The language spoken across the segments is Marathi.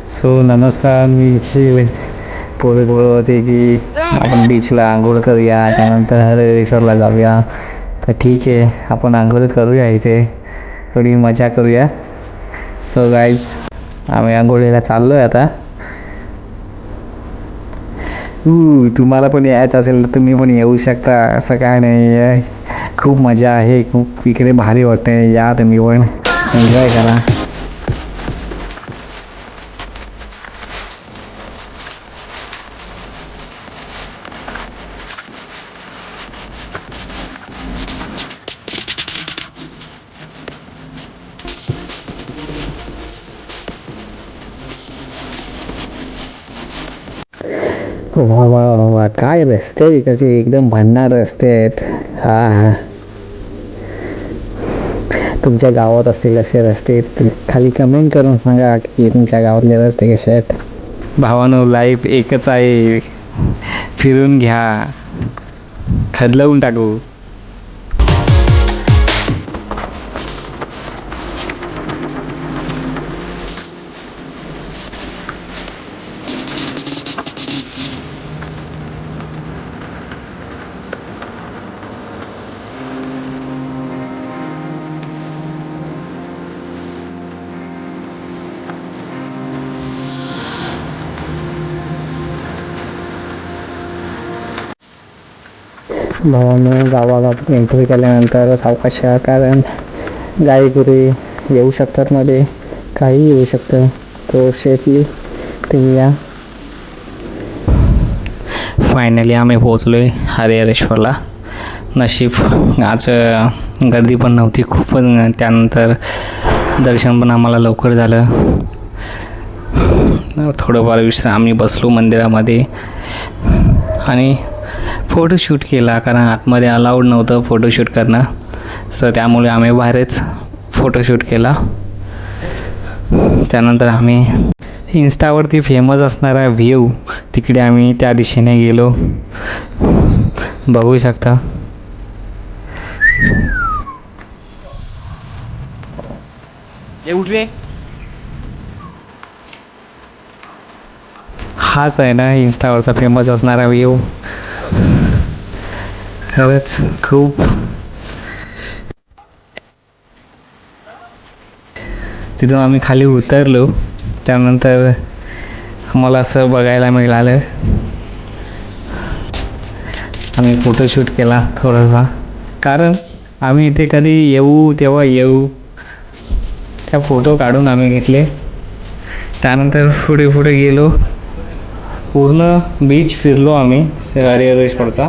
सो नमस्कार, मी पोरे बोलत होते की आपण बीचला आंघोळ करूया, त्यानंतर हरेश्वरला जाऊया. तर ठीक आहे, आपण आंघोळ करूया, इथे थोडी मजा करूया. सो गाईज, आम्ही आंघोळीला चाललो आहे आता. तुम्हाला पण यायचं असेल तर तुम्ही पण येऊ शकता, असं काय नाही आहे. खूप मजा आहे, खूप इकडे भारी वाटते. या तुम्ही पण एन्जॉय करा. वा वा वा, काय रस्ते कसे एकदम भन्नाट रस्ते आहेत. हा, तुमच्या गावात असतील असे रस्ते खाली कमेंट करून सांगा की तुमच्या गावातले रस्ते कसे आहेत. भावानो, लाईफ एकच आहे, फिरून घ्या, खदलवून टाकू. भावानो, गावागावात एंट्री केल्यानंतर सावकाश, कारण गाई गुरी येऊ शकतात मध्ये, काही येऊ शकतं. तो सेफली तुम्ही या. फायनली आम्ही पोहोचलो आहे हरिहरेश्वरला. नशीब आज गर्दी पण नव्हती खूपच. त्यानंतर दर्शन पण आम्हाला लवकर झालं. थोडंफार आम्ही बसलो मंदिरामध्ये आणि फोटोशूट केला, कारण आतमध्ये अलाउड नव्हतं फोटोशूट करणं. तर त्यामुळे आम्ही बाहेरच फोटोशूट केला. त्यानंतर आम्ही इन्स्टावरती फेमस असणारा व्ह्यू, तिकडे आम्ही त्या दिशेने गेलो. बघू शकता. उठले, हाच आहे ना इन्स्टावरचा फेमस असणारा व्ह्यू. खरंच खूप. तिथून आम्ही खाली उतरलो. त्यानंतर आम्हाला असं बघायला मिळालं. आम्ही फोटोशूट केला थोडासा, कारण आम्ही इथे कधी येऊ तेव्हा येऊ, त्या फोटो काढून आम्ही घेतले. त्यानंतर पुढे गेलो, पूर्ण बीच फिरलो आम्ही हरिहरेश्वरचा.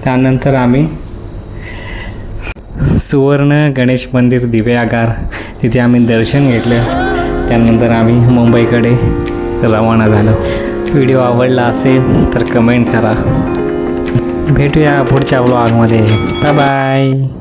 त्यानंतर आम्ही सुवर्ण गणेश मंदिर दिव्यागार, तिथे आम्ही दर्शन घेतलं. त्यानंतर आम्ही मुंबईकडे रवाना झालो. व्हिडिओ आवडला असेल तर कमेंट करा. भेटूया पुढच्या व्लॉगमध्ये. Bye bye.